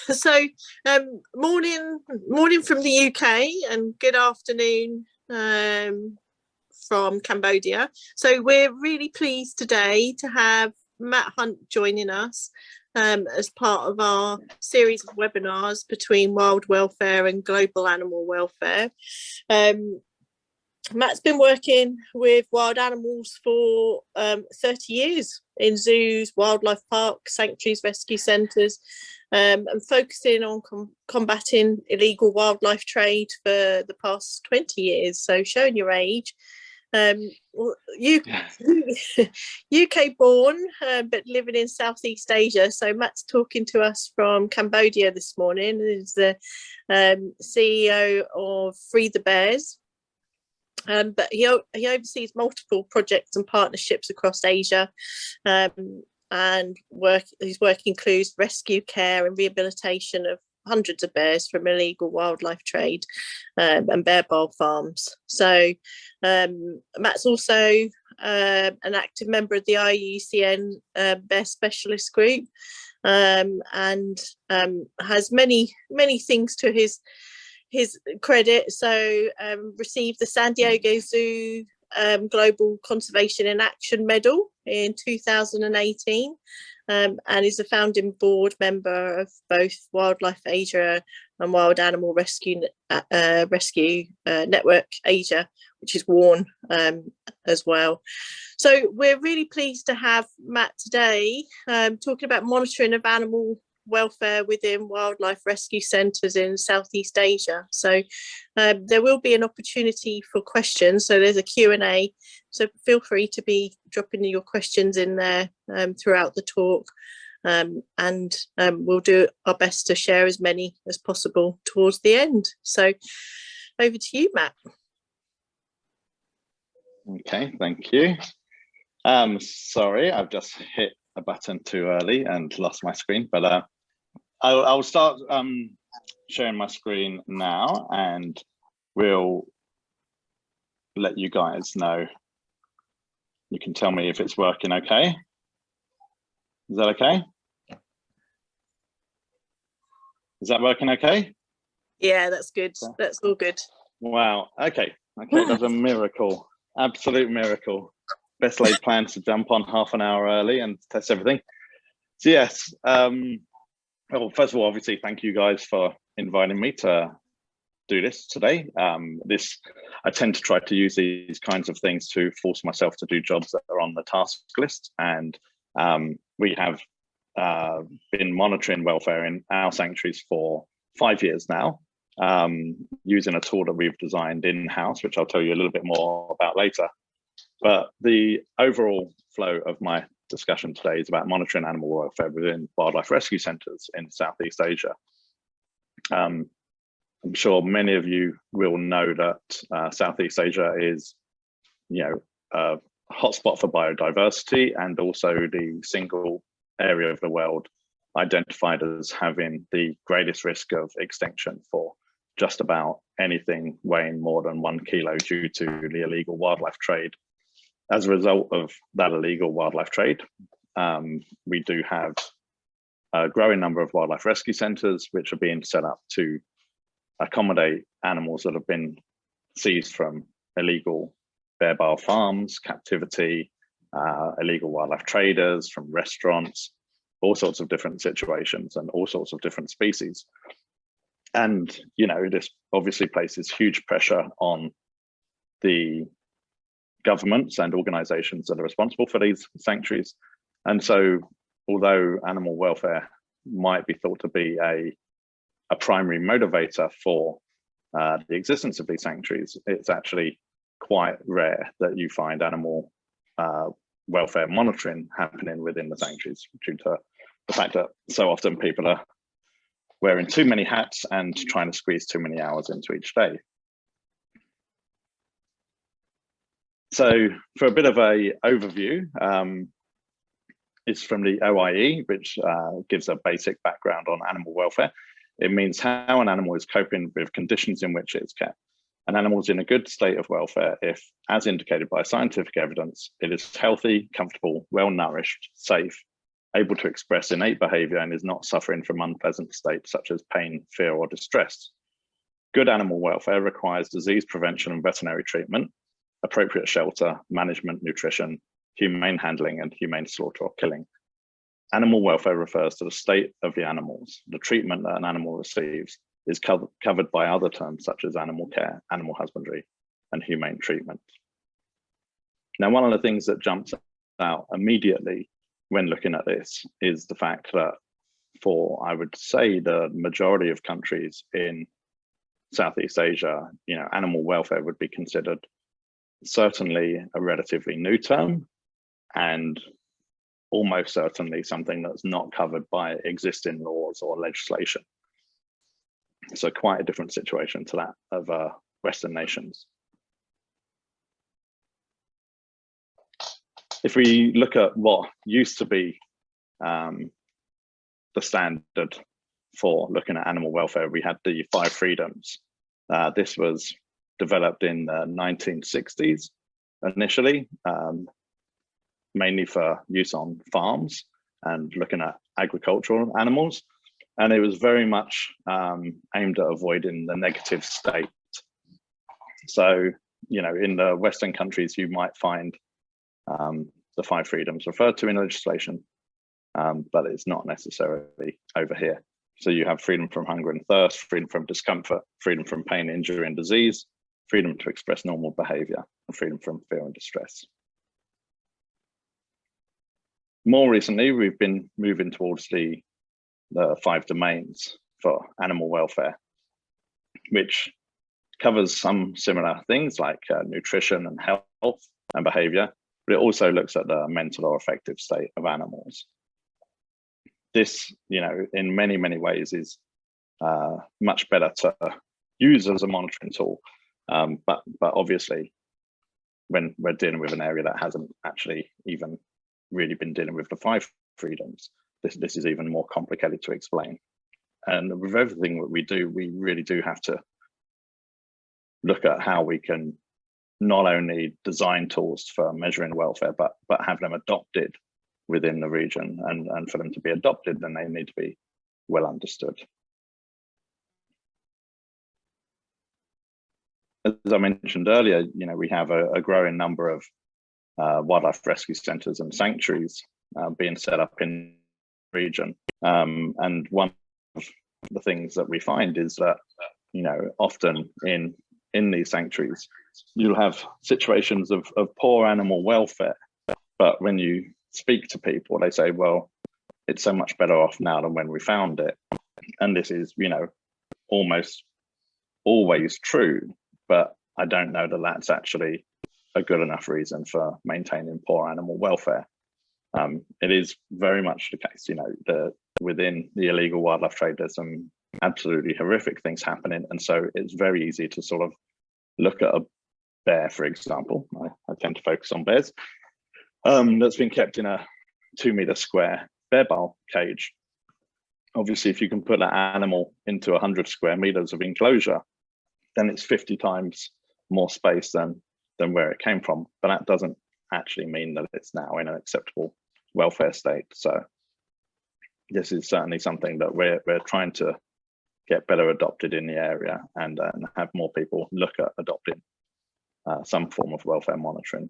So morning from the UK and good afternoon from Cambodia. So we're really pleased today to have Matt Hunt joining us as part of our series of webinars between wild welfare and global animal welfare. Matt's been working with wild animals for 30 years in zoos, wildlife parks, sanctuaries, rescue centres, and focusing on combating illegal wildlife trade for the past 20 years. So showing your age. UK born, but living in Southeast Asia. So Matt's talking to us from Cambodia this morning. He's the CEO of Free the Bears. But he oversees multiple projects and partnerships across Asia, and his work includes rescue, care and rehabilitation of hundreds of bears from illegal wildlife trade and bear ball farms. So Matt's also an active member of the IUCN Bear Specialist Group, and has many things to his credit. So received the San Diego Zoo Global Conservation in Action Medal in 2018, and is a founding board member of both Wildlife Asia and Wild Animal Rescue Network Asia, which is WARN as well. So we're really pleased to have Matt today talking about monitoring of animal welfare within wildlife rescue centres in Southeast Asia. So there will be an opportunity for questions. So there's a Q&A. So feel free to be dropping your questions in there throughout the talk. And we'll do our best to share as many as possible towards the end. So over to you, Matt. Okay, thank you. Sorry, I've just hit a button too early and lost my screen, but I'll start sharing my screen now, and we'll let you guys know. You can tell me if it's working okay. Is that okay? Is that working okay? Yeah, that's good. That's all good. Wow. Okay. That's a miracle. Absolute miracle. Best laid plans to jump on half an hour early and test everything. So yes. Well, first of all, obviously, thank you guys for inviting me to do this today. I tend to try to use these kinds of things to force myself to do jobs that are on the task list. And we have been monitoring welfare in our sanctuaries for 5 years now, using a tool that we've designed in-house, which I'll tell you a little bit more about later. But the overall flow of my discussion today is about monitoring animal welfare within wildlife rescue centres in Southeast Asia. I'm sure many of you will know that Southeast Asia is, a hotspot for biodiversity, and also the single area of the world identified as having the greatest risk of extinction for just about anything weighing more than 1 kilo due to the illegal wildlife trade. As a result of that illegal wildlife trade, we do have a growing number of wildlife rescue centres which are being set up to accommodate animals that have been seized from illegal bear bale farms, captivity, illegal wildlife traders, from restaurants, all sorts of different situations and all sorts of different species. And, this obviously places huge pressure on the governments and organizations that are responsible for these sanctuaries. And so, although animal welfare might be thought to be a primary motivator for the existence of these sanctuaries, it's actually quite rare that you find animal welfare monitoring happening within the sanctuaries, due to the fact that so often people are wearing too many hats and trying to squeeze too many hours into each day. So for a bit of a overview, it's from the OIE, which gives a basic background on animal welfare. It means how an animal is coping with conditions in which it's kept. An animal is in a good state of welfare if, as indicated by scientific evidence, it is healthy, comfortable, well-nourished, safe, able to express innate behavior and is not suffering from unpleasant states such as pain, fear, or distress. Good animal welfare requires disease prevention and veterinary treatment, appropriate shelter, management, nutrition, humane handling, and humane slaughter or killing. Animal welfare refers to the state of the animals. The treatment that an animal receives is covered by other terms such as animal care, animal husbandry, and humane treatment. Now, one of the things that jumps out immediately when looking at this is the fact that for, I would say, the majority of countries in Southeast Asia, animal welfare would be considered certainly a relatively new term, and almost certainly something that's not covered by existing laws or legislation. So quite a different situation to that of Western nations. If we look at what used to be the standard for looking at animal welfare, we had the 5 freedoms. This was developed in the 1960s initially, mainly for use on farms and looking at agricultural animals. And it was very much aimed at avoiding the negative state. So, in the Western countries, you might find the 5 freedoms referred to in legislation, but it's not necessarily over here. So you have freedom from hunger and thirst, freedom from discomfort, freedom from pain, injury, and disease, freedom to express normal behavior, and freedom from fear and distress. More recently, we've been moving towards the 5 domains for animal welfare, which covers some similar things like nutrition and health and behavior, but it also looks at the mental or affective state of animals. This, in many, many ways is much better to use as a monitoring tool. But obviously, when we're dealing with an area that hasn't actually even really been dealing with the 5 freedoms, this is even more complicated to explain. And with everything that we do, we really do have to look at how we can not only design tools for measuring welfare, but have them adopted within the region. And for them to be adopted, then they need to be well understood. As I mentioned earlier, we have a growing number of wildlife rescue centres and sanctuaries being set up in the region. And one of the things that we find is that, often in these sanctuaries, you'll have situations of poor animal welfare. But when you speak to people, they say, well, it's so much better off now than when we found it. And this is, almost always true, but I don't know that that's actually a good enough reason for maintaining poor animal welfare. It is very much the case, within the illegal wildlife trade, there's some absolutely horrific things happening. And so it's very easy to sort of look at a bear, for example. I tend to focus on bears. That's been kept in a 2-meter square bear bale cage. Obviously, if you can put that animal into 100 square meters of enclosure, then it's 50 times more space than where it came from. But that doesn't actually mean that it's now in an acceptable welfare state. So this is certainly something that we're trying to get better adopted in the area and have more people look at adopting some form of welfare monitoring.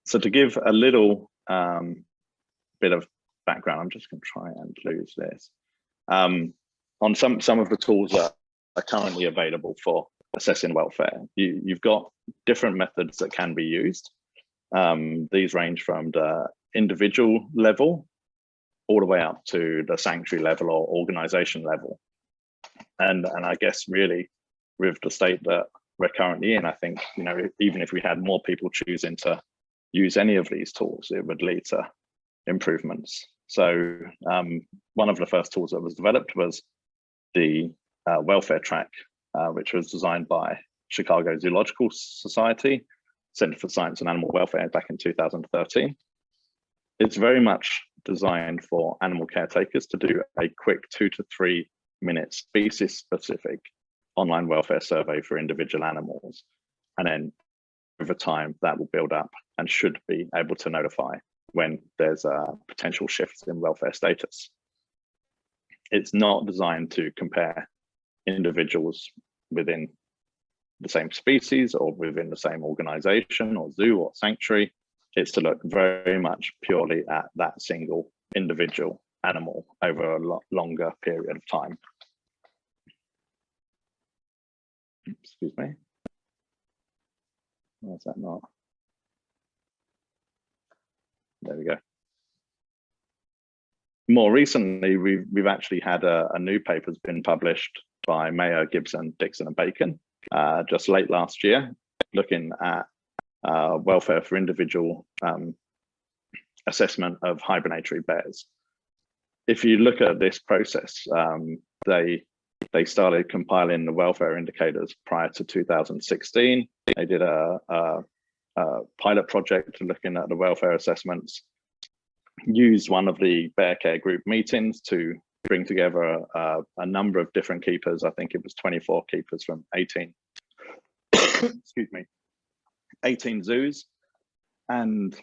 So to give a little bit of background, I'm just going to try and lose this. On some of the tools that are currently available for assessing welfare, you've got different methods that can be used. These range from the individual level all the way up to the sanctuary level or organization level. And I guess really with the state that we're currently in, I think, even if we had more people choosing to use any of these tools, it would lead to improvements. So one of the first tools that was developed was the welfare track, which was designed by Chicago Zoological Society, Center for Science and Animal Welfare back in 2013. It's very much designed for animal caretakers to do a quick 2 to 3 minute species specific online welfare survey for individual animals, and then over time that will build up and should be able to notify when there's a potential shifts in welfare status. It's not designed to compare individuals within the same species or within the same organization or zoo or sanctuary. It's to look very much purely at that single individual animal over a longer period of time. Excuse me. Why is that not? There we go. More recently, we've actually had a new paper has been published by Mayer, Gibson, Dixon and Bacon just late last year, looking at welfare for individual assessment of hibernatory bears. If you look at this process, they started compiling the welfare indicators prior to 2016. They did a pilot project looking at the welfare assessments, used one of the bear care group meetings to bring together a number of different keepers. I think it was 24 keepers from 18, excuse me, 18 zoos, and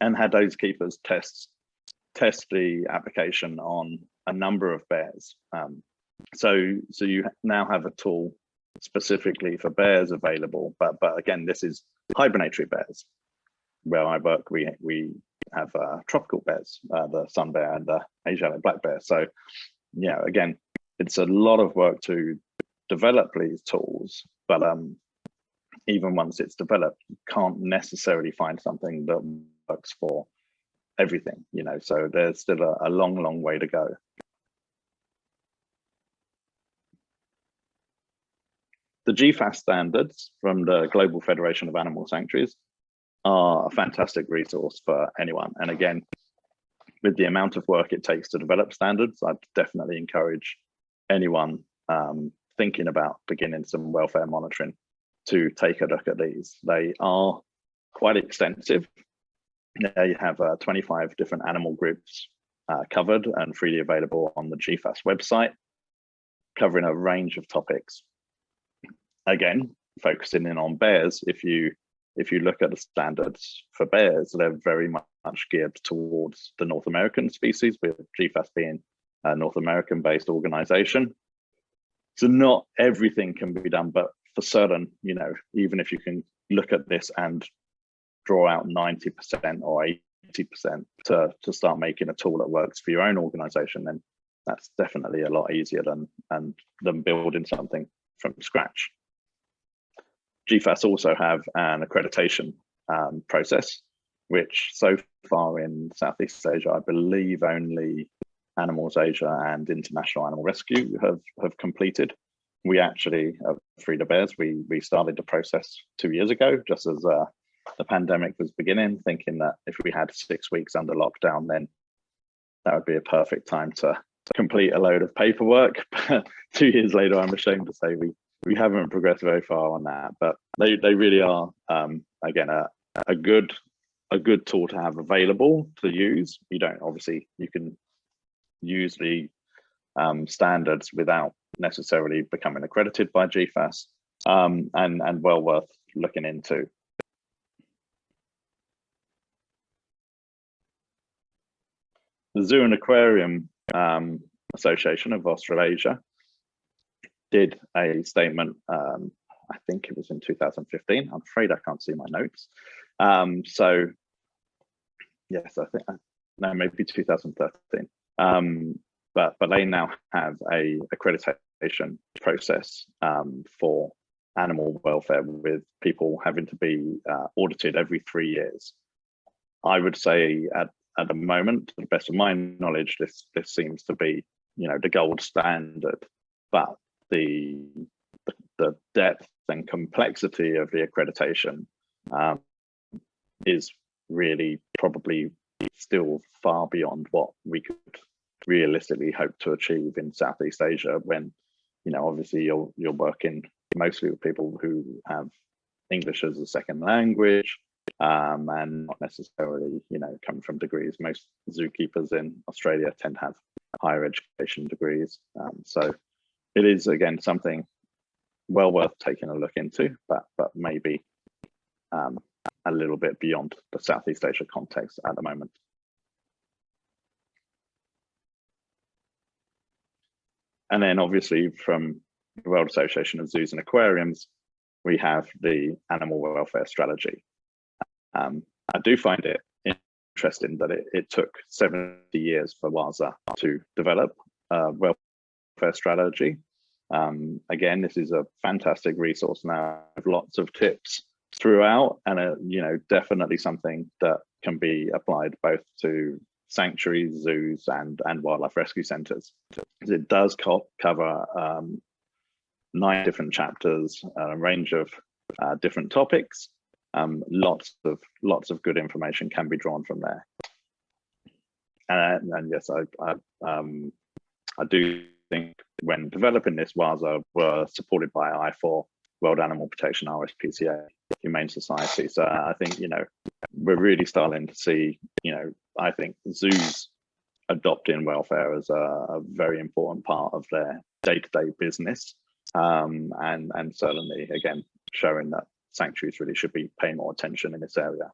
had those keepers test the application on a number of bears. So you now have a tool specifically for bears available, but again, this is hibernatory bears. Where I work, we have tropical bears, the sun bear and the Asiatic black bear. So yeah, again, it's a lot of work to develop these tools, but even once it's developed, you can't necessarily find something that works for everything, you know, so there's still a long way to go. The GFAS standards from the Global Federation of Animal Sanctuaries are a fantastic resource for anyone. And again, with the amount of work it takes to develop standards, I'd definitely encourage anyone thinking about beginning some welfare monitoring to take a look at these. They are quite extensive. There you have 25 different animal groups covered and freely available on the GFAS website, covering a range of topics. Again, focusing in on bears, if you look at the standards for bears, they're very much geared towards the North American species, with GFAS being a North American based organization. So not everything can be done, but for certain, you know, even if you can look at this and draw out 90% or 80% to start making a tool that works for your own organization, then that's definitely a lot easier than building something from scratch. GFAS also have an accreditation process, which so far in Southeast Asia, I believe only Animals Asia and International Animal Rescue have completed. We actually, Free the Bears, we started the process 2 years ago, just as the pandemic was beginning, thinking that if we had 6 weeks under lockdown, then that would be a perfect time to complete a load of paperwork. But 2 years later, I'm ashamed to say we haven't progressed very far on that, but they really are, again, a good tool to have available to use. You don't, obviously, you can use the standards without necessarily becoming accredited by GFAS, and well worth looking into. The Zoo and Aquarium Association of Australasia did a statement, I think it was in 2015. I'm afraid I can't see my notes. So yes, I think, no, maybe 2013. But they now have a accreditation process for animal welfare, with people having to be audited every 3 years. I would say at the moment, to the best of my knowledge, this seems to be, you know, the gold standard, but the depth and complexity of the accreditation is really probably still far beyond what we could realistically hope to achieve in Southeast Asia, when, you know, obviously you're working mostly with people who have English as a second language, and not necessarily, you know, coming from degrees. Most zookeepers in Australia tend to have higher education degrees. So it is, again, something well worth taking a look into, but maybe a little bit beyond the Southeast Asia context at the moment. And then obviously from the World Association of Zoos and Aquariums, we have the animal welfare strategy. I do find it interesting that it took 70 years for WASA to develop a welfare strategy. Again, this is a fantastic resource now with lots of tips throughout, and definitely something that can be applied both to sanctuaries, zoos, and wildlife rescue centres. It does cover 9 different chapters, a range of different topics. Lots of good information can be drawn from there. And yes, I do think when developing this, WASA were supported by I4, World Animal Protection, RSPCA, Humane Society. So I think, we're really starting to see, I think zoos adopting welfare as a very important part of their day-to-day business. And certainly, again, showing that sanctuaries really should be paying more attention in this area.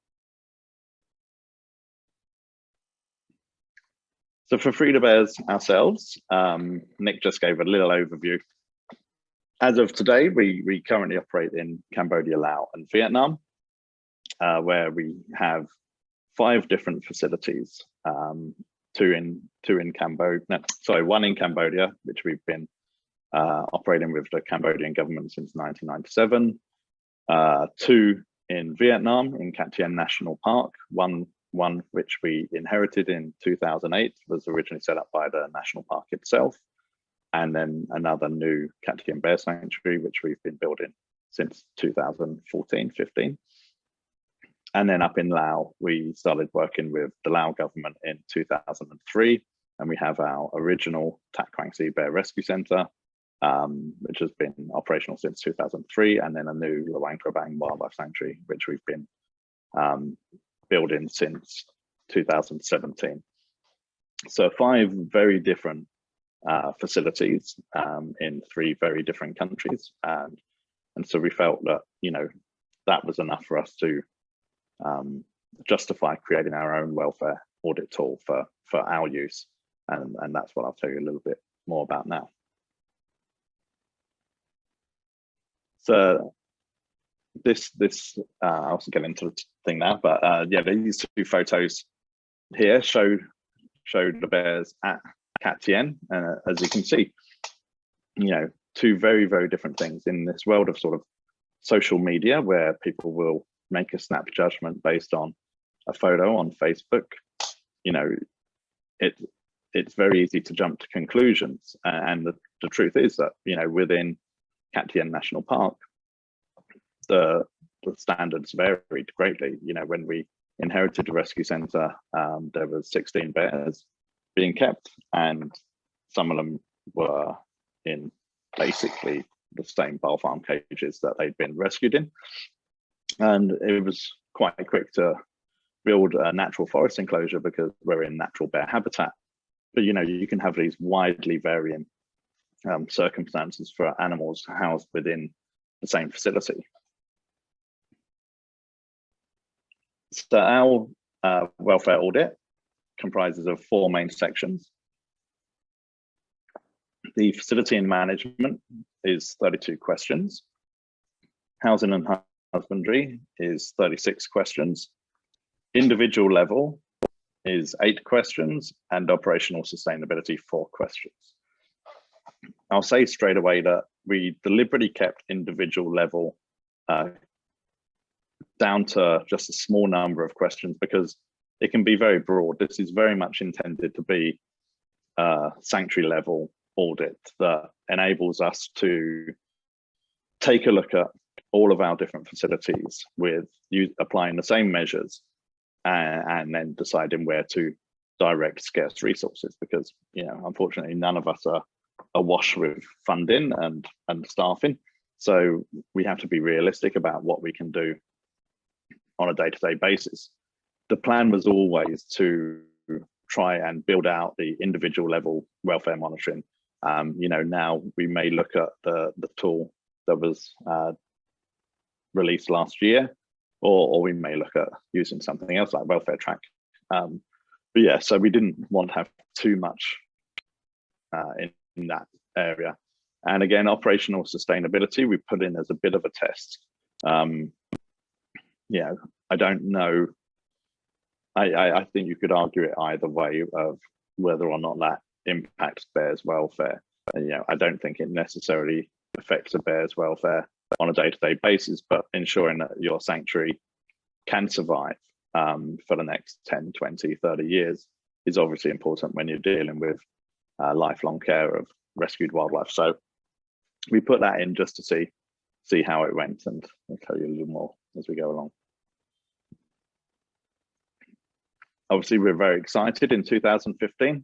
So for Free the Bears ourselves, Nick just gave a little overview. As of today, we currently operate in Cambodia, Laos, and Vietnam, where we have 5 different facilities. 2 in Cambodia, one in Cambodia, which we've been operating with the Cambodian government since 1997. 2 in Vietnam, in Cat Tien National Park. One which we inherited in 2008, was originally set up by the national park itself. And then another new Cat Tien Bear Sanctuary, which we've been building since 2014-15. And then up in Laos, we started working with the Lao government in 2003, and we have our original Tak Krang Si Bear Rescue Centre, which has been operational since 2003, and then a new Luang Prabang Wildlife Sanctuary, which we've been building since 2017. So 5 very different facilities in 3 very different countries, and so we felt that that was enough for us to justify creating our own welfare audit tool for our use, and that's what I'll tell you a little bit more about now. So this I'll also get into the thing now, but yeah, these 2 photos here show the bears at Cat Tien, and as you can see, 2 very, very different things in this world of sort of social media, where people will make a snap judgment based on a photo on Facebook. It's very easy to jump to conclusions, and the truth is that within Cat Tien National Park, the standards varied greatly. When we inherited the rescue centre, there was 16 bears being kept, and some of them were in basically the same bull farm cages that they'd been rescued in. And it was quite quick to build a natural forest enclosure because we're in natural bear habitat. But you can have these widely varying circumstances for animals housed within the same facility. So our welfare audit comprises of 4 main sections. The facility and management is 32 questions. Housing and husbandry is 36 questions. Individual level is 8 questions, and operational sustainability 4 questions. I'll say straight away that we deliberately kept individual level down to just a small number of questions because it can be very broad. This is very much intended to be a sanctuary level audit that enables us to take a look at all of our different facilities with applying the same measures and then deciding where to direct scarce resources, because unfortunately none of us are awash with funding and staffing, so we have to be realistic about what we can do on a day-to-day basis. The plan was always to try and build out the individual level welfare monitoring. Now we may look at the tool that was released last year, or we may look at using something else like Welfare Track. But yeah, so we didn't want to have too much in that area. And again, operational sustainability, we put in as a bit of a test. Yeah, I don't know. I think you could argue it either way of whether or not that impacts bears' welfare. And, I don't think it necessarily affects a bear's welfare on a day-to-day basis, but ensuring that your sanctuary can survive for the next 10, 20, 30 years is obviously important when you're dealing with lifelong care of rescued wildlife. So we put that in just to see how it went, and I'll tell you a little more as we go along. Obviously, we're very excited in 2015,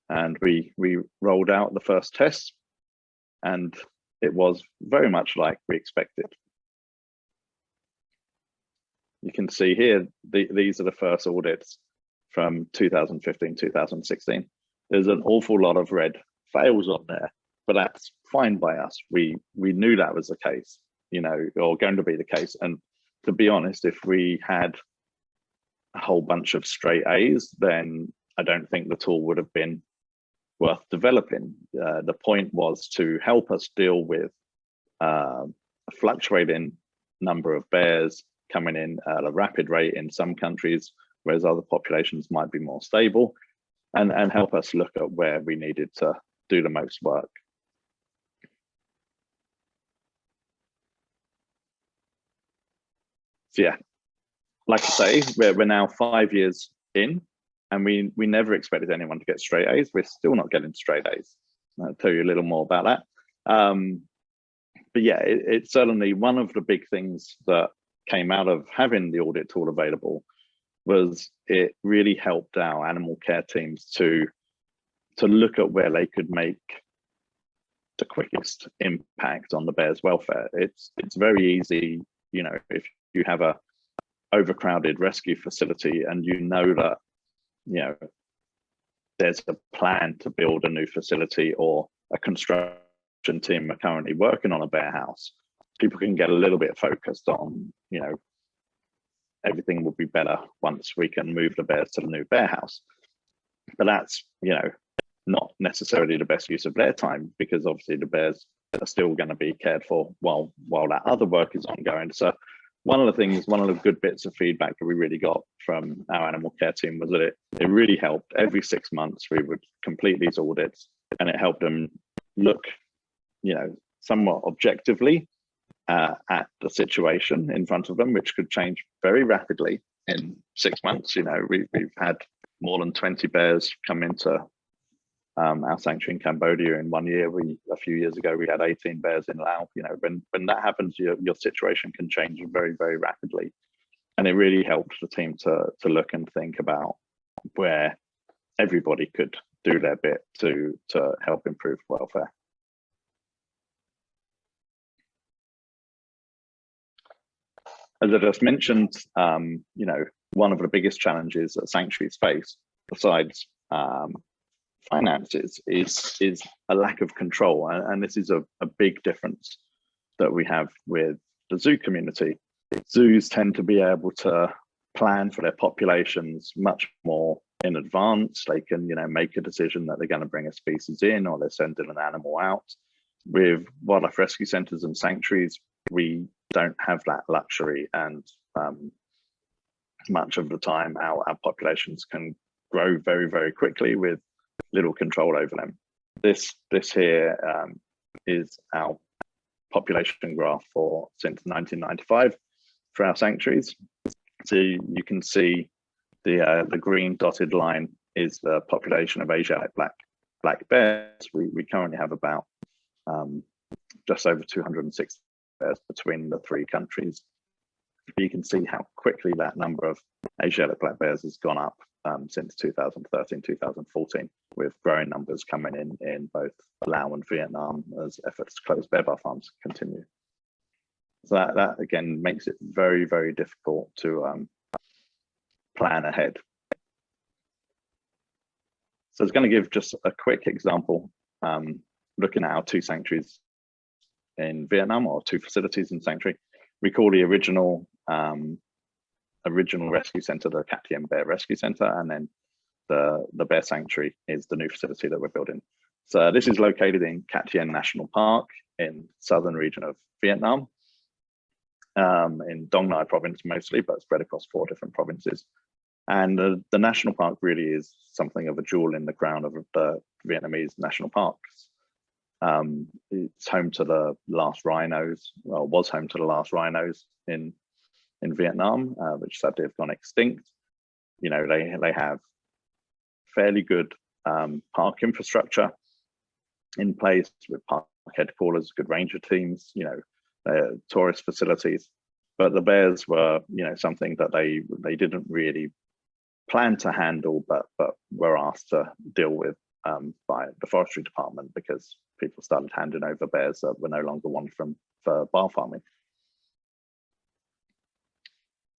and we rolled out the first test, and it was very much like we expected. You can see here, these are the first audits from 2015, 2016. There's an awful lot of red fails on there, but that's fine by us. We knew that was the case, or going to be the case. And to be honest, if we had a whole bunch of straight A's, then I don't think the tool would have been worth developing. The point was to help us deal with a fluctuating number of bears coming in at a rapid rate in some countries, whereas other populations might be more stable, and help us look at where we needed to do the most work. So yeah, like I say, we're now 5 years in, and we never expected anyone to get straight A's. We're still not getting straight A's. I'll tell you a little more about that. But yeah, it's certainly one of the big things that came out of having the audit tool available was it really helped our animal care teams to look at where they could make the quickest impact on the bear's welfare. It's very easy, if you have a overcrowded rescue facility and that there's a plan to build a new facility, or a construction team are currently working on a bear house, people can get a little bit focused on everything will be better once we can move the bears to the new bear house. But that's not necessarily the best use of their time, because obviously the bears are still going to be cared for while that other work is ongoing. So one of the good bits of feedback that we really got from our animal care team was that it really helped. Every 6 months we would complete these audits, and it helped them look, somewhat objectively at the situation in front of them, which could change very rapidly in 6 months. We've had more than 20 bears come into our sanctuary in Cambodia in 1 year. A few years ago we had 18 bears in Laos. When that happens, your situation can change very, very rapidly, and it really helped the team to look and think about where everybody could do their bit to help improve welfare. As I just mentioned, one of the biggest challenges that sanctuaries face, besides finances, is a lack of control, and this is a big difference that we have with the zoo community. Zoos tend to be able to plan for their populations much more in advance. They can make a decision that they're going to bring a species in, or they're sending an animal out. With wildlife rescue centres and sanctuaries, we don't have that luxury, and much of the time our populations can grow very, very quickly with little control over them. This here is our population graph since 1995 for our sanctuaries. So you can see the green dotted line is the population of Asiatic black bears. We currently have about just over 260 bears between the 3 countries. You can see how quickly that number of Asiatic black bears has gone up since 2013, 2014, with growing numbers coming in both Laos and Vietnam as efforts to close bear farms continue. So that again makes it very, very difficult to plan ahead. So I was going to give just a quick example, looking at our 2 sanctuaries in Vietnam, or 2 facilities in sanctuary. Recall the original original rescue centre, the Cat Tien Bear Rescue Centre, and then the Bear Sanctuary is the new facility that we're building. So this is located in Cat Tien National Park in southern region of Vietnam, in Dong Nai province mostly, but spread across 4 different provinces. And the national park really is something of a jewel in the crown of the Vietnamese national parks. It's home to the last rhinos, well, was home to the last rhinos in Vietnam, which sadly have gone extinct. You know, they have fairly good park infrastructure in place with park headquarters, good ranger teams, you know, tourist facilities. But the bears were, you know, something that they didn't really plan to handle, but were asked to deal with by the forestry department, because people started handing over bears that were no longer wanted for bar farming.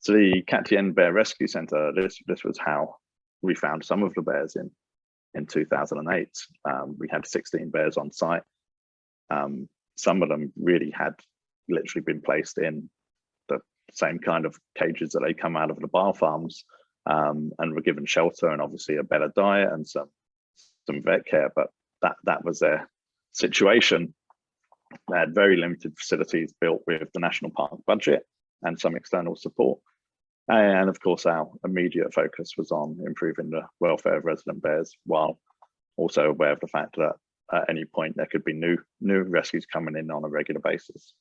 So the Cat Tien Bear Rescue Centre, this was how we found some of the bears in 2008. We had 16 bears on site. Some of them really had literally been placed in the same kind of cages that they come out of the bar farms, and were given shelter and obviously a better diet and some vet care, but that was their situation. They had very limited facilities built with the national park budget and some external support. And of course, our immediate focus was on improving the welfare of resident bears, while also aware of the fact that at any point there could be new rescues coming in on a regular basis.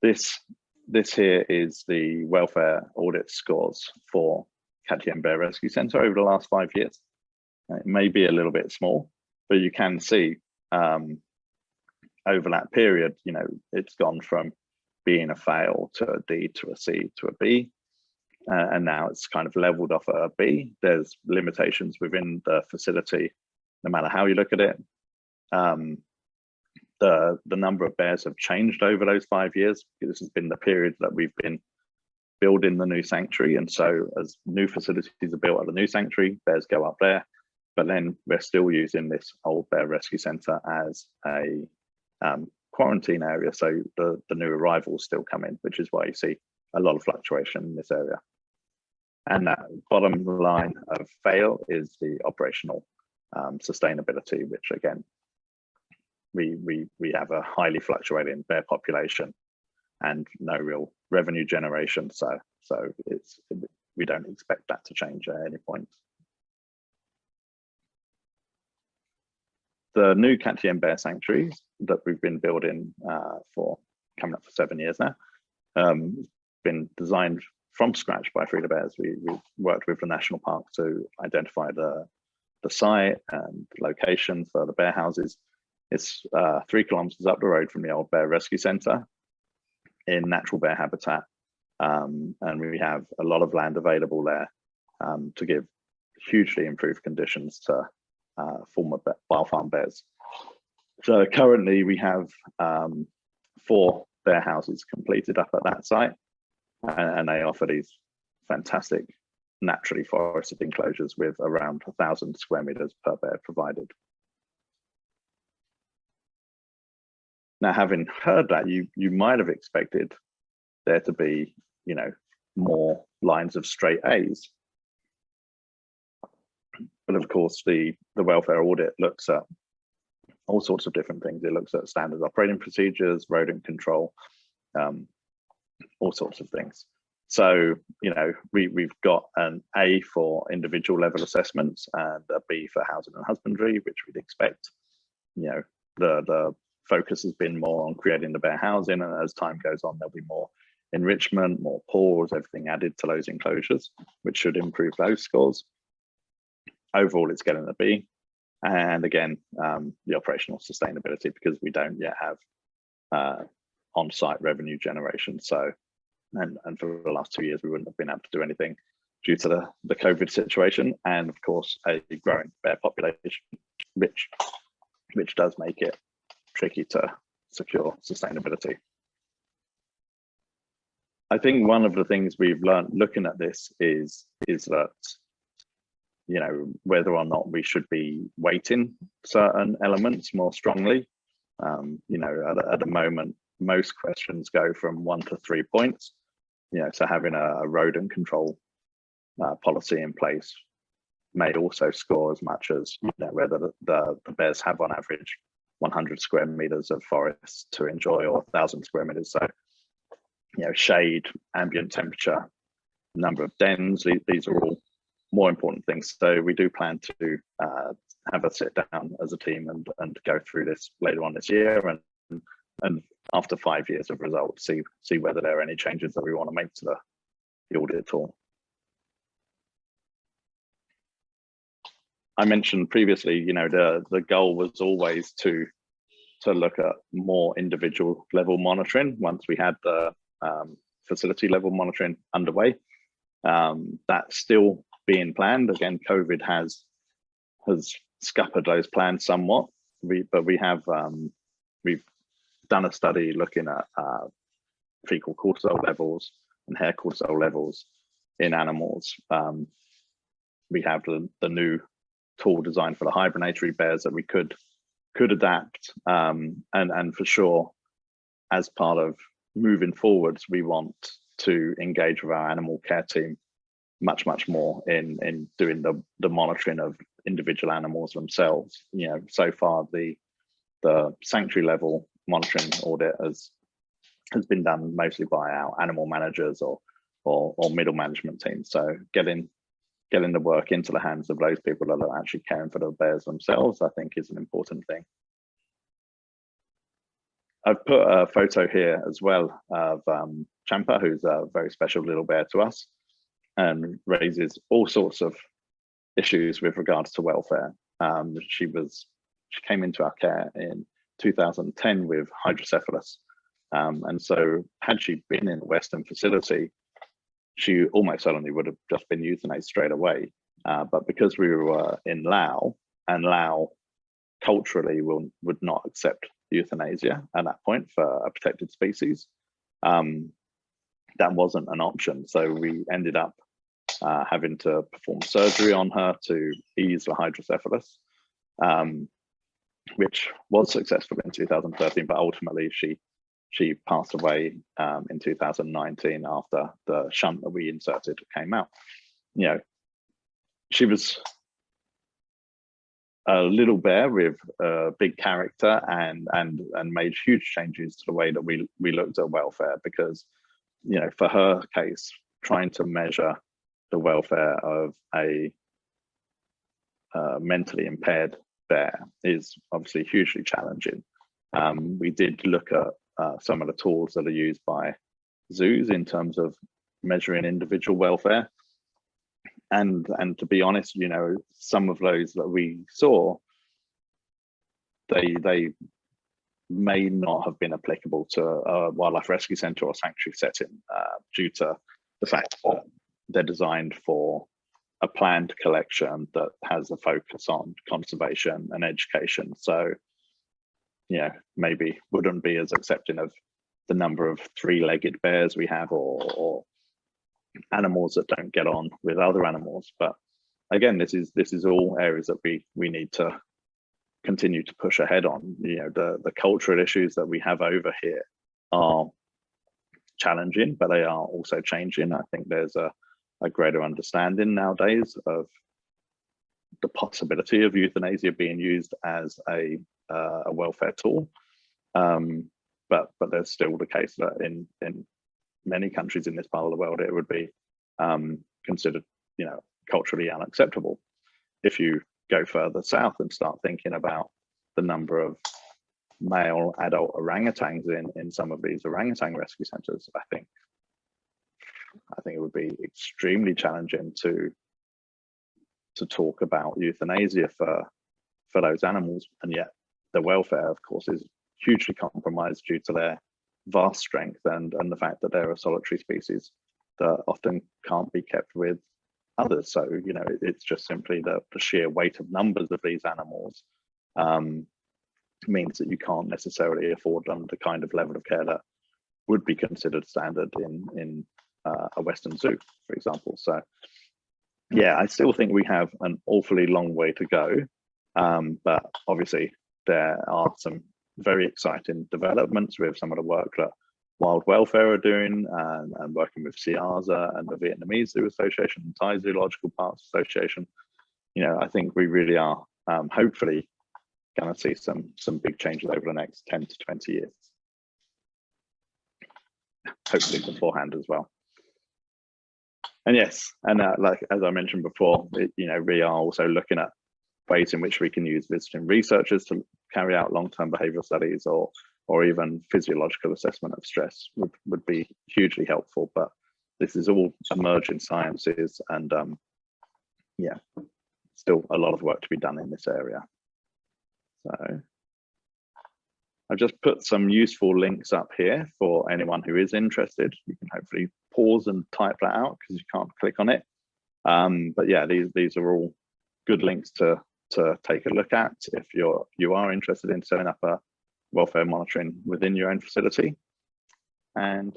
This here is the welfare audit scores for Cat Tien Bear Rescue Centre over the last 5 years. It may be a little bit small, but you can see over that period, you know, it's gone from being a fail to a D to a C to a B, and now it's kind of leveled off at a B. There's limitations within the facility, no matter how you look at it. The number of bears have changed over those 5 years. This has been the period that we've been building the new sanctuary, and so as new facilities are built at the new sanctuary, bears go up there. But then we're still using this old bear rescue centre as a quarantine area, so the new arrivals still come in, which is why you see a lot of fluctuation in this area. And that bottom line of fail is the operational sustainability, which again, we have a highly fluctuating bear population and no real revenue generation, so we don't expect that to change at any point. The new Cat Tien Bear Sanctuaries that we've been building for coming up for 7 years now, been designed from scratch by Free the Bears. We worked with the national park to identify the site and location for the bear houses. It's 3 kilometers up the road from the old Bear Rescue Centre in natural bear habitat, and we have a lot of land available there to give hugely improved conditions to former wild farm bears. So currently we have 4 bear houses completed up at that site, and they offer these fantastic naturally forested enclosures with around 1,000 square meters per bear provided. Now, having heard that, you might have expected there to be, you know, more lines of straight A's. But of course, the welfare audit looks at all sorts of different things. It looks at standard operating procedures, rodent control, all sorts of things. So, you know, we've got an A for individual level assessments and a B for housing and husbandry, which we'd expect. You know, the focus has been more on creating the bear housing, and as time goes on, there'll be more enrichment, more paws, everything added to those enclosures, which should improve those scores. Overall, it's getting a B. And again, the operational sustainability, because we don't yet have on-site revenue generation. So, and for the last 2 years, we wouldn't have been able to do anything due to the COVID situation, and of course, a growing bear population, which does make it tricky to secure sustainability. I think one of the things we've learned looking at this is that, you know, whether or not we should be weighting certain elements more strongly. You know, at the moment, most questions go from 1 to 3 points. So having a rodent control policy in place may also score as much as whether the bears have on average 100 square meters of forest to enjoy or 1,000 square meters. So shade, ambient temperature, number of dens, these are all more important things. So we do plan to have a sit down as a team and go through this later on this year, and after 5 years of results, see whether there are any changes that we want to make to the audit tool. I mentioned previously, the goal was always to look at more individual level monitoring once we had the facility level monitoring underway. That's still being planned. Again, COVID has scuppered those plans somewhat. But we've done a study looking at fecal cortisol levels and hair cortisol levels in animals. We have the new tool designed for the hibernatory bears that we could adapt, and for sure, as part of moving forwards, we want to engage with our animal care team much more in doing the monitoring of individual animals themselves. So far the sanctuary level monitoring audit has been done mostly by our animal managers or middle management teams. So getting the work into the hands of those people that are actually caring for the bears themselves, I think, is an important thing. I've put a photo here as well of Champa, who's a very special little bear to us and raises all sorts of issues with regards to welfare. She came into our care in 2010 with hydrocephalus. And so had she been in a Western facility, she almost certainly would have just been euthanized straight away. But because we were in Laos, and Laos culturally would not accept euthanasia at that point for a protected species, that wasn't an option. So we ended up having to perform surgery on her to ease the hydrocephalus, which was successful in 2013, but ultimately she passed away in 2019 after the shunt that we inserted came out. She was a little bear with a big character and made huge changes to the way that we looked at welfare, because for her case, trying to measure the welfare of a mentally impaired bear is obviously hugely challenging. We did look at some of the tools that are used by zoos in terms of measuring individual welfare, and to be honest, some of those that we saw, they may not have been applicable to a wildlife rescue centre or sanctuary setting, due to the fact that they're designed for a planned collection that has a focus on conservation and education. So maybe wouldn't be as accepting of the number of three-legged bears we have, or animals that don't get on with other animals. But again, this is all areas that we need to continue to push ahead on. The cultural issues that we have over here are challenging, but they are also changing. I think there's a greater understanding nowadays of the possibility of euthanasia being used as a welfare tool, but there's still the case that in many countries in this part of the world it would be considered culturally unacceptable. If you go further south and start thinking about the number of male adult orangutans in some of these orangutan rescue centers, I think it would be extremely challenging to talk about euthanasia for those animals, and yet the welfare, of course, is hugely compromised due to their vast strength and the fact that they're a solitary species that often can't be kept with others. So it's just simply the sheer weight of numbers of these animals means that you can't necessarily afford them the kind of level of care that would be considered standard in a Western zoo, for example. So yeah, I still think we have an awfully long way to go, but obviously there are some very exciting developments with some of the work that Wild Welfare are doing, and working with CIASA and the Vietnamese Zoo Association and Thai Zoological Parks Association. I think we really are hopefully going to see some big changes over the next 10 to 20 years. Hopefully beforehand as well. And yes, and like as I mentioned before, we are also looking at ways in which we can use visiting researchers to carry out long-term behavioural studies, or even physiological assessment of stress would be hugely helpful. But this is all emerging sciences, and yeah, still a lot of work to be done in this area. So I've just put some useful links up here for anyone who is interested. You can hopefully pause and type that out because you can't click on it. But yeah, these are all good links to take a look at if you are interested in setting up a welfare monitoring within your own facility. And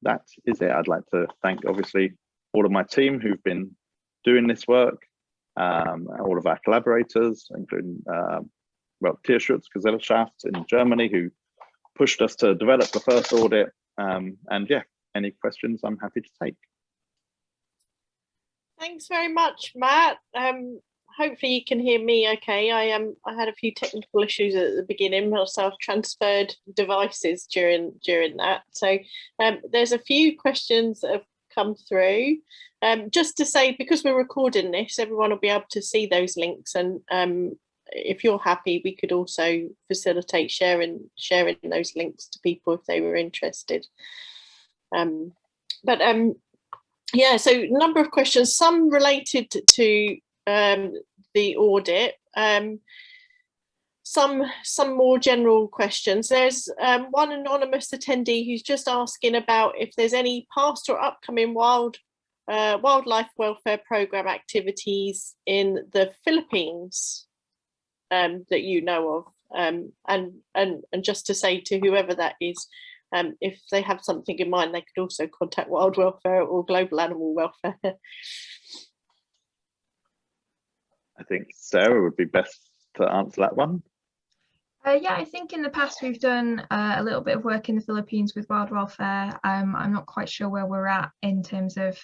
that is it. I'd like to thank obviously all of my team who've been doing this work, all of our collaborators, including Tierschutzgesellschaft in Germany, who pushed us to develop the first audit. And yeah, any questions I'm happy to take. Thanks very much, Matt. Hopefully you can hear me okay. I had a few technical issues at the beginning, so I've transferred devices during that. So there's a few questions that have come through. Just to say, because we're recording this, everyone will be able to see those links, and if you're happy, we could also facilitate sharing those links to people if they were interested. Yeah, so a number of questions, some related to the audit, some more general questions. There's one anonymous attendee who's just asking about if there's any past or upcoming wildlife welfare program activities in the Philippines that you know of, and just to say to whoever that is, if they have something in mind, they could also contact Wild Welfare or Global Animal Welfare. I think Sarah would be best to answer that one. Yeah, I think in the past we've done a little bit of work in the Philippines with Wild Welfare. I'm not quite sure where we're at in terms of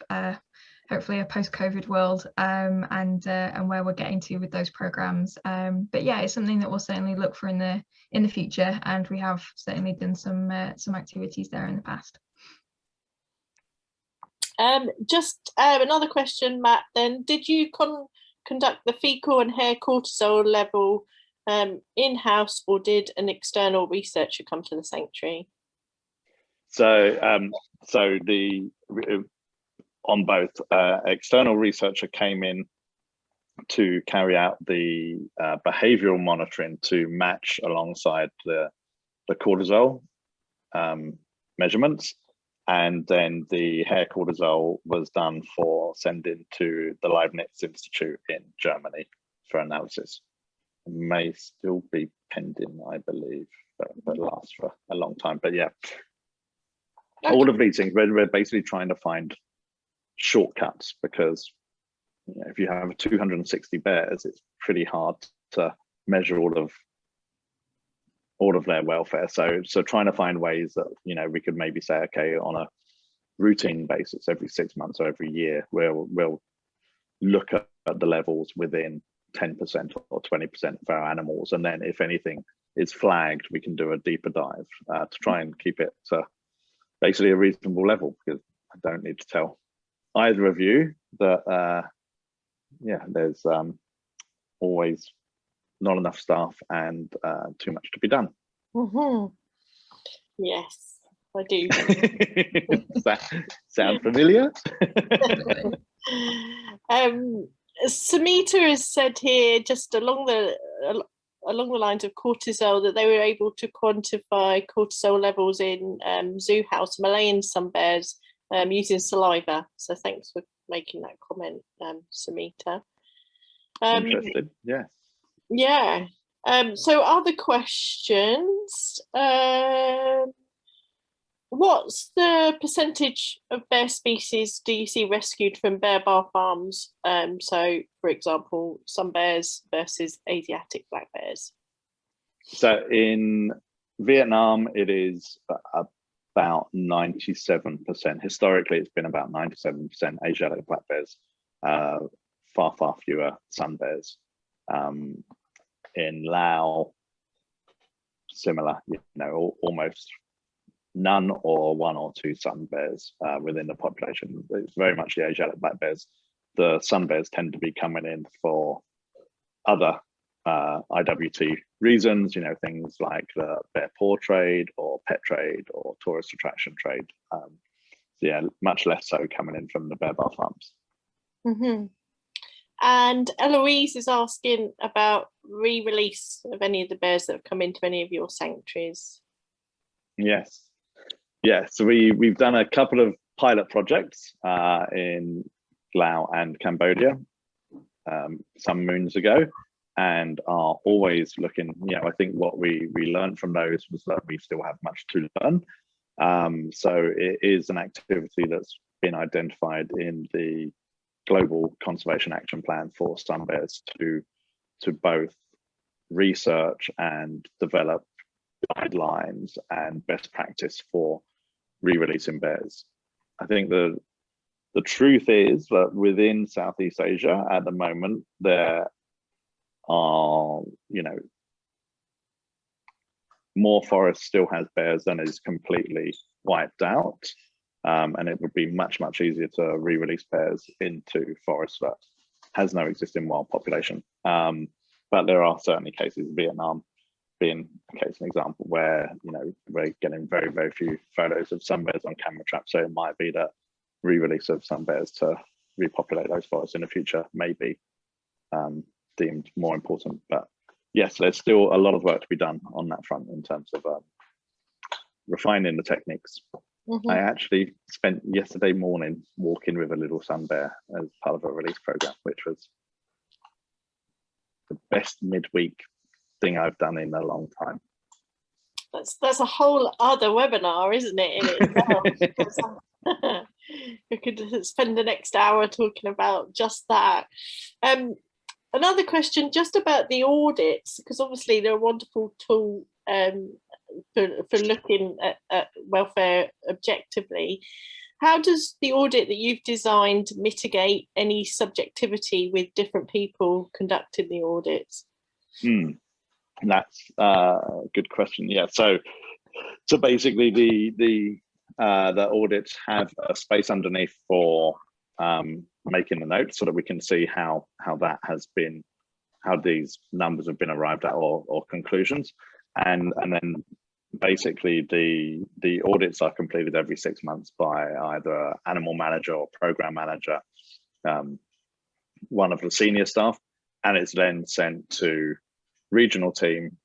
hopefully a post-COVID world, and where we're getting to with those programs. But yeah, it's something that we'll certainly look for in the future, and we have certainly done some activities there in the past. Just another question, Matt, then. Did you conduct the fecal and hair cortisol level in-house, or did an external researcher come to the sanctuary? So on both, external researcher came in to carry out the behavioral monitoring to match alongside the cortisol measurements, and then the hair cortisol was done for sending to the Leibniz Institute in Germany for analysis. It may still be pending, I believe, but lasts for a long time. But yeah, okay. All of these things, we're basically trying to find shortcuts, because if you have 260 bears, it's pretty hard to measure all of their welfare. So trying to find ways that we could maybe say, okay, on a routine basis, every 6 months or every year, we'll look at the levels within 10% or 20% of our animals, and then if anything is flagged, we can do a deeper dive to try and keep it to basically a reasonable level, because I don't need to tell either of you that yeah, there's always not enough staff and too much to be done. Mm-hmm. Yes, I do. Sound familiar? Samita has said here, just along the lines of cortisol, that they were able to quantify cortisol levels in zoo house Malayan sun bears using saliva. So thanks for making that comment, Samita. Interested, yes. Yeah. So other questions. What's the percentage of bear species do you see rescued from bear bar farms? So, for example, sun bears versus Asiatic black bears. So in Vietnam, it is about 97%. Historically, it's been about 97% Asiatic black bears, far fewer sun bears. In Laos, similar, almost none or one or two sun bears within the population. It's very much the Asiatic black bears. The sun bears tend to be coming in for other IWT reasons, things like the bear paw trade or pet trade or tourist attraction trade. Yeah, much less so coming in from the bear bar farms. Mm-hmm. And Eloise is asking about re-release of any of the bears that have come into any of your sanctuaries. Yes. So we've done a couple of pilot projects in Laos and Cambodia some moons ago, and are always looking. I think what we learned from those was that we still have much to learn. So it is an activity that's been identified in the Global Conservation Action Plan for sun bears to both research and develop guidelines and best practice for re-releasing bears. I think the truth is that within Southeast Asia at the moment, there are, more forest still has bears than is completely wiped out. And it would be much easier to re-release bears into forest that has no existing wild population. But there are certainly cases, Vietnam being a case, an example, where we're getting very few photos of sun bears on camera traps. So it might be that re-release of sun bears to repopulate those forests in the future may be deemed more important. But yes, there's still a lot of work to be done on that front in terms of refining the techniques. Mm-hmm. I actually spent yesterday morning walking with a little sun bear as part of a release program, which was the best midweek thing I've done in a long time. That's a whole other webinar, isn't it, in itself? We could spend the next hour talking about just that. Another question just about the audits, because obviously they're a wonderful tool for looking at welfare objectively. How does the audit that you've designed mitigate any subjectivity with different people conducting the audits? That's a good question. Yeah, so basically the audits have a space underneath for making the notes so that we can see how that has been, how these numbers have been arrived at or conclusions, and then basically the audits are completed every 6 months by either animal manager or program manager, one of the senior staff, and it's then sent to regional team,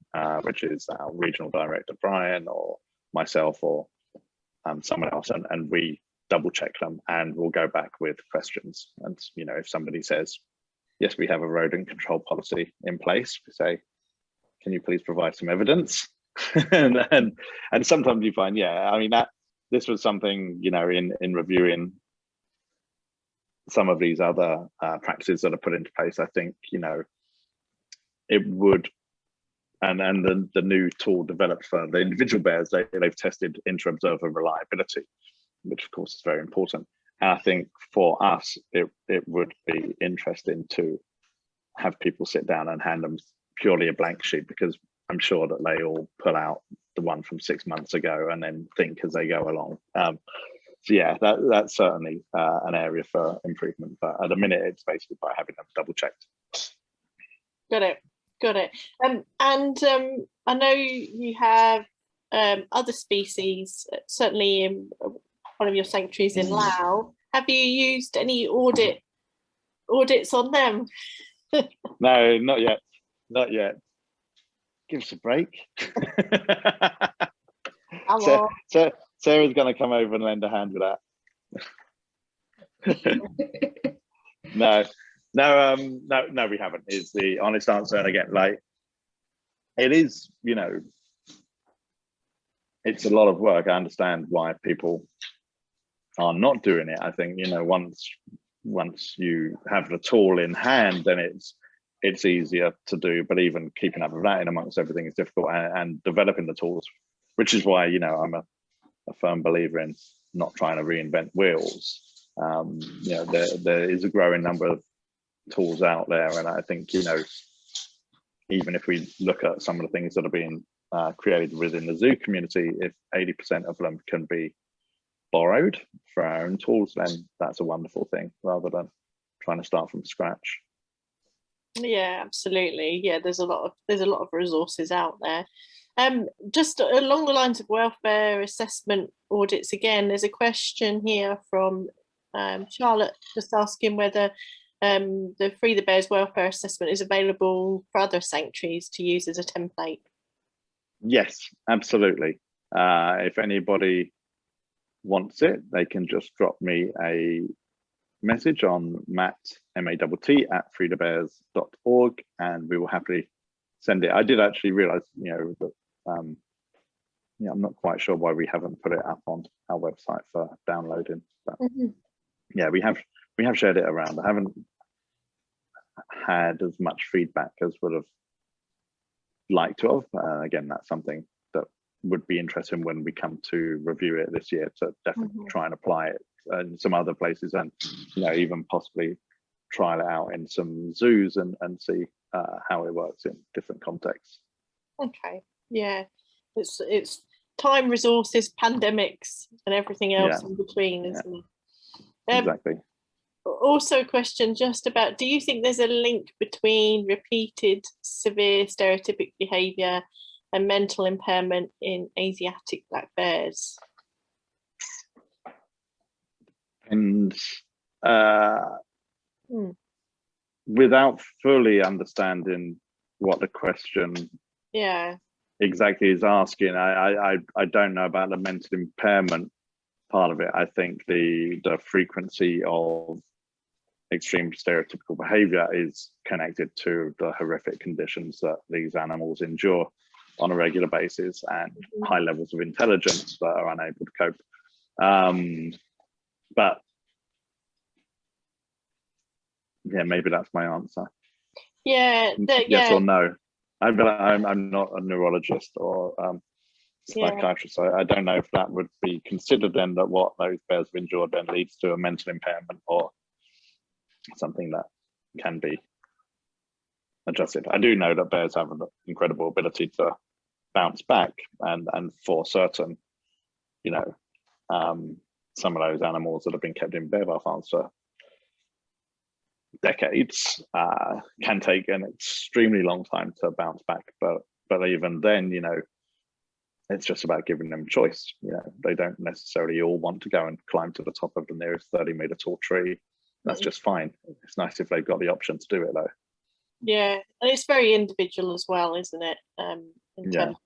which is our regional director Brian or myself or someone else, and we double check them and we'll go back with questions. And if somebody says, yes, we have a rodent control policy in place, we say, can you please provide some evidence? and sometimes you find, this was something, in reviewing some of these other practices that are put into place, I think, it would, and the new tool developed for the individual bears, they've tested inter-observer reliability, which of course is very important. And I think for us, it would be interesting to have people sit down and hand them purely a blank sheet, because I'm sure that they all pull out the one from 6 months ago and then think as they go along. So yeah, that's certainly an area for improvement. But at the minute, it's basically by having them double checked. Got it. And I know you have other species, certainly in one of your sanctuaries in Laos. Have you used any audits on them? No, not yet. Give us a break. Sarah's going to come over and lend a hand with that. No, we haven't, is the honest answer. And again, it is, it's a lot of work. I understand why people are not doing it. I think, once you have the tool in hand, then it's it's easier to do, but even keeping up with that in amongst everything is difficult, and developing the tools, which is why, I'm a firm believer in not trying to reinvent wheels. There is a growing number of tools out there, and I think, even if we look at some of the things that are being created within the zoo community, if 80% of them can be borrowed for our own tools, then that's a wonderful thing, rather than trying to start from scratch. Yeah, absolutely. Yeah, there's a lot of resources out there. Just along the lines of welfare assessment audits, again, there's a question here from Charlotte, just asking whether the Free the Bears welfare assessment is available for other sanctuaries to use as a template. Yes, absolutely. If anybody wants it, they can just drop me a message on Matt, MATT, @freethebears.org, and we will happily send it. I did actually realize, that I'm not quite sure why we haven't put it up on our website for downloading, but yeah, we have shared it around. I haven't had as much feedback as would have liked to have. Again, that's something that would be interesting when we come to review it this year, to definitely try and apply it in some other places, and even possibly trial it out in some zoos and see how it works in different contexts. Okay, yeah, it's time, resources, pandemics, and everything else in between, isn't it? Exactly. Also a question just about, do you think there's a link between repeated severe stereotypic behaviour and mental impairment in Asiatic black bears? And without fully understanding what the question exactly is asking, I don't know about the mental impairment part of it. I think the frequency of extreme stereotypical behavior is connected to the horrific conditions that these animals endure on a regular basis, and high levels of intelligence that are unable to cope. But yeah, maybe that's my answer. Yeah. Yes or no. I'm not a neurologist or psychiatrist, so I don't know if that would be considered then, that what those bears have endured then leads to a mental impairment or something that can be adjusted. I do know that bears have an incredible ability to bounce back, and for certain, some of those animals that have been kept in bear farms for decades can take an extremely long time to bounce back, but even then, it's just about giving them choice. They don't necessarily all want to go and climb to the top of the nearest 30-meter tall tree. That's just fine. It's nice if they've got the option to do it, though. Yeah, and it's very individual as well, isn't it? In terms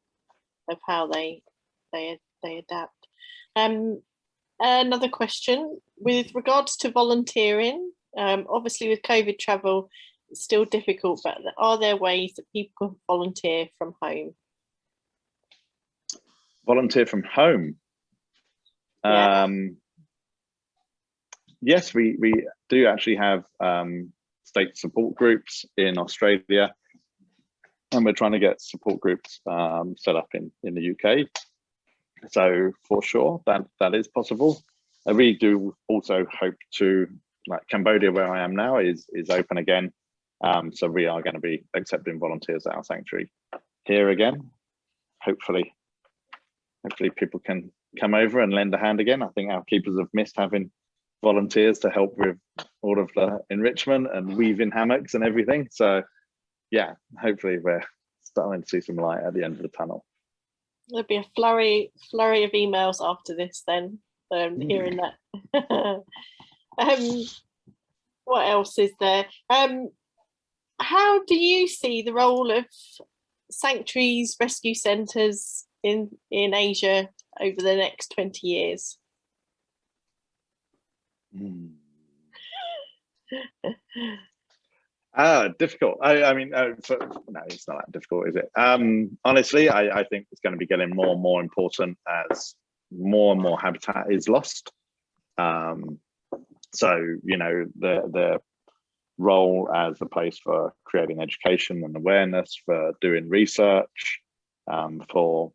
of how they adapt. Another question with regards to volunteering. Obviously, with COVID travel, it's still difficult, but are there ways that people can volunteer from home? Volunteer from home? Yes, we do actually have state support groups in Australia, and we're trying to get support groups set up in the UK. So for sure, that is possible. I really do also hope to, like Cambodia, where I am now, is open again. So we are going to be accepting volunteers at our sanctuary here again. Hopefully people can come over and lend a hand again. I think our keepers have missed having volunteers to help with all of the enrichment and weaving hammocks and everything. So yeah, hopefully we're starting to see some light at the end of the tunnel. There'll be a flurry of emails after this then, hearing that. What else is there? How do you see the role of sanctuaries, rescue centres in Asia over the next 20 years? Difficult. I mean, no, it's not that difficult, is it? Honestly, I think it's going to be getting more and more important as more and more habitat is lost. So, the role as a place for creating education and awareness, for doing research, for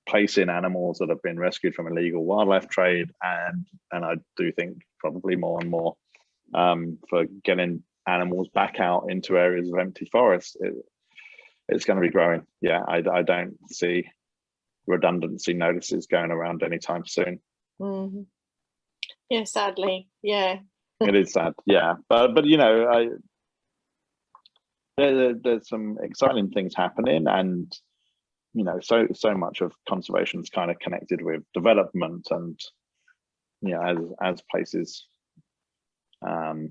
placing animals that have been rescued from illegal wildlife trade, and I do think probably more and more for getting animals back out into areas of empty forests. It's going to be growing. Yeah, I don't see redundancy notices going around anytime soon. Mm-hmm. Yeah, sadly, yeah. It is sad, yeah, but you know, there's some exciting things happening, and you know, so much of conservation is kind of connected with development, and you know, as places you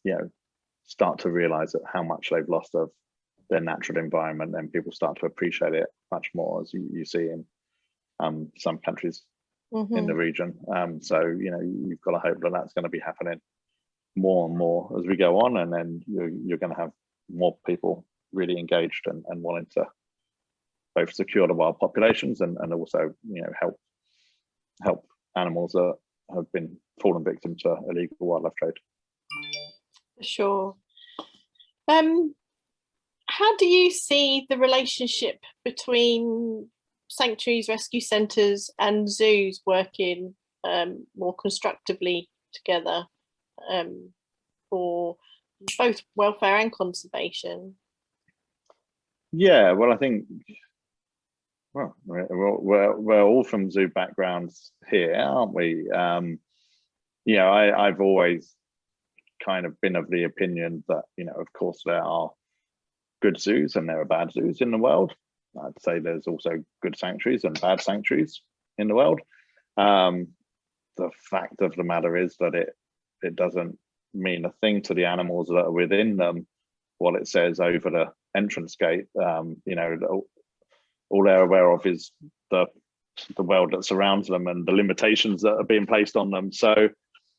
know, start to realize that how much they've lost of their natural environment, then people start to appreciate it much more, as you see in some countries in the region. So you know, you've got to hope that that's going to be happening more and more as we go on, and then you're going to have more people really engaged and wanting to both secure the wild populations and also, you know, help animals that have been fallen victim to illegal wildlife trade. For sure. How do you see the relationship between sanctuaries, rescue centres and zoos working more constructively together for both welfare and conservation? Yeah, well, I think, well, we're all from zoo backgrounds here, aren't we? You know, I've always kind of been of the opinion that, you know, of course there are good zoos and there are bad zoos in the world. I'd say there's also good sanctuaries and bad sanctuaries in the world. The fact of the matter is that it doesn't mean a thing to the animals that are within them what it says over the entrance gate. You know, all they're aware of is the world that surrounds them and the limitations that are being placed on them. So,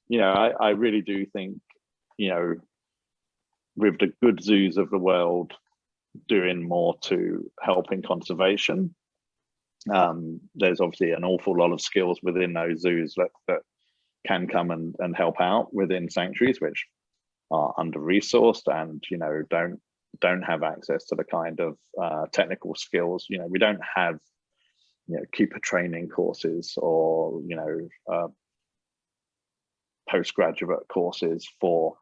you know, I really do think, you know, with the good zoos of the world doing more to help in conservation, there's obviously an awful lot of skills within those zoos that can come and help out within sanctuaries which are under-resourced and, you know, don't have access to the kind of technical skills. You know, we don't have, you know, keeper training courses or, you know, postgraduate courses for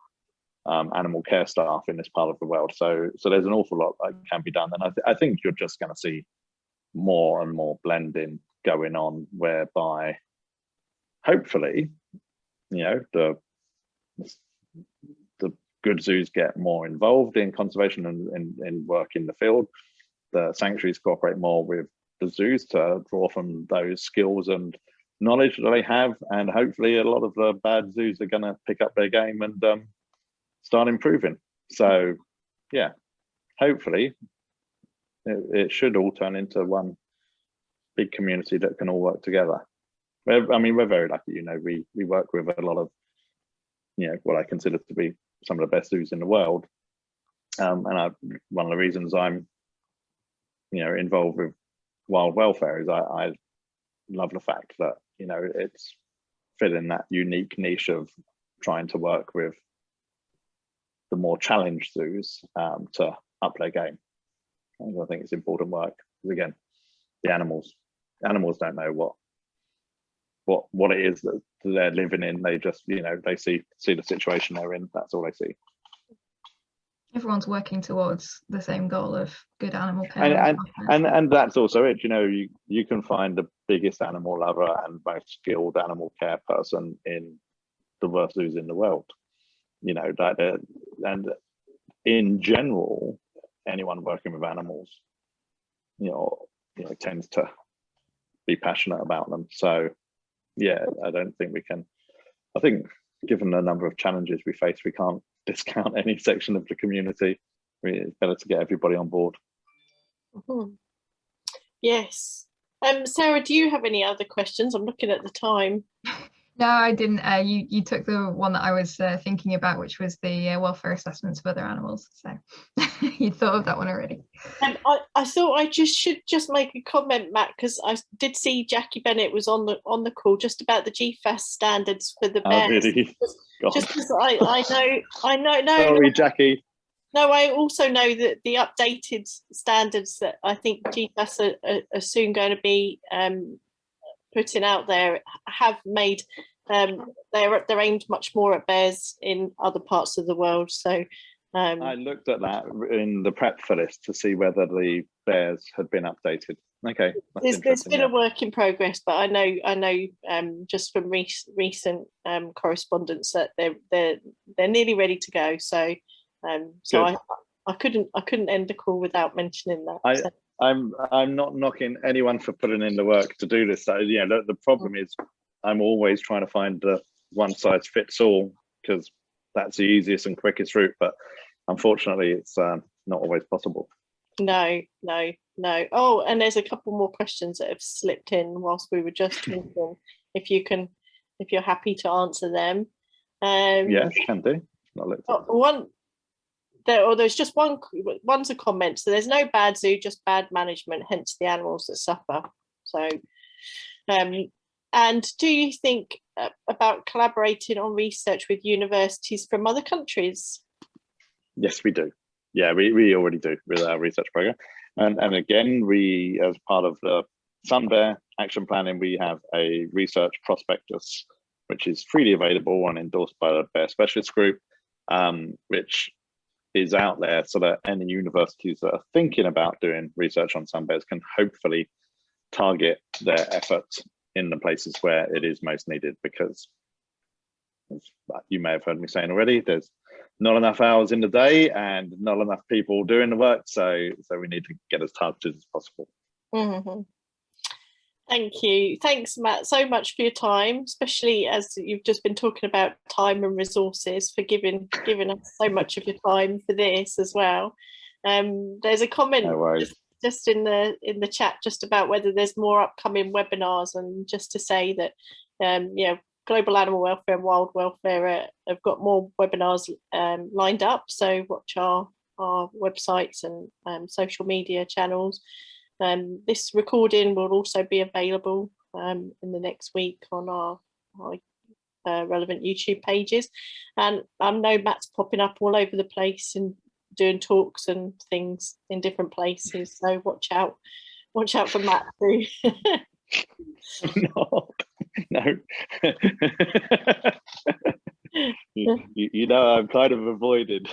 animal care staff in this part of the world. So there's an awful lot that can be done, and I think you're just going to see more and more blending going on, whereby hopefully, you know, the good zoos get more involved in conservation and work in the field. The sanctuaries cooperate more with the zoos to draw from those skills and knowledge that they have, and hopefully a lot of the bad zoos are going to pick up their game and start improving. So yeah, hopefully it should all turn into one big community that can all work together. I mean, we're very lucky, you know, we work with a lot of, you know, what I consider to be some of the best zoos in the world. And one of the reasons I'm, you know, involved with wild welfare is I love the fact that, you know, it's filling that unique niche of trying to work with the more challenged zoos to up their game. And I think it's important work, because again, the animals don't know what it is that they're living in. They just, you know, they see the situation they're in. That's all they see. Everyone's working towards the same goal of good animal care. And that's also it. You know, you can find the biggest animal lover and most skilled animal care person in the worst zoos in the world. You know, that and in general, anyone working with animals, you know, tends to be passionate about them. So yeah, I don't think we can. I think given the number of challenges we face, we can't discount any section of the community. It's better to get everybody on board. Mm-hmm. Yes. Sarah, do you have any other questions? I'm looking at the time. No, I didn't. You took the one that I was thinking about, which was the welfare assessments of other animals. So you thought of that one already. I thought I should make a comment, Matt, because I did see Jackie Bennett was on the call just about the GFAS standards for the bears. Really? God. Just because I know, no, Sorry, Jackie. no, I also know that the updated standards that I think GFAS are soon going to be putting out there have made they're aimed much more at bears in other parts of the world. So I looked at that in the prep for this to see whether the bears had been updated. Okay, there's been a work in progress, but I know just from recent correspondence that they're nearly ready to go. So I couldn't end the call without mentioning that. I'm not knocking anyone for putting in the work to do this. So, yeah, the problem is I'm always trying to find the one size fits all, because that's the easiest and quickest route. But unfortunately, it's not always possible. No. Oh, and there's a couple more questions that have slipped in whilst we were just talking. If you're happy to answer them. Yes, can do. There's just one's a comment. So there's no bad zoo, just bad management, hence the animals that suffer. So, and do you think about collaborating on research with universities from other countries? Yes, we do. Yeah, we already do with our research program. And again, we, as part of the Sun Bear action planning, we have a research prospectus, which is freely available and endorsed by the Bear Specialist Group, which is out there so that any universities that are thinking about doing research on sun bears can hopefully target their efforts in the places where it is most needed, because you may have heard me saying already, there's not enough hours in the day and not enough people doing the work, so we need to get as targeted as possible. Mm-hmm. Thank you. Thanks, Matt, so much for your time, especially as you've just been talking about time and resources, for giving us so much of your time for this as well. There's a comment just in the chat just about whether there's more upcoming webinars, and just to say that Global Animal Welfare and Wild Welfare have got more webinars lined up, so watch our websites and social media channels. This recording will also be available in the next week on our relevant YouTube pages, and I know Matt's popping up all over the place and doing talks and things in different places, so watch out for Matt too. No. you know, I'm kind of avoided.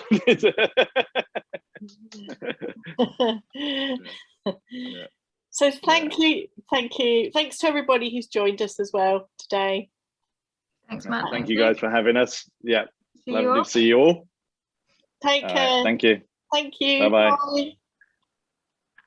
Yeah. So thank you. Thanks to everybody who's joined us as well today. Thanks, Matt. Thank you guys for having us. Yeah, See lovely to see you all. Take care. Thank you. Thank you. Bye-bye. Bye.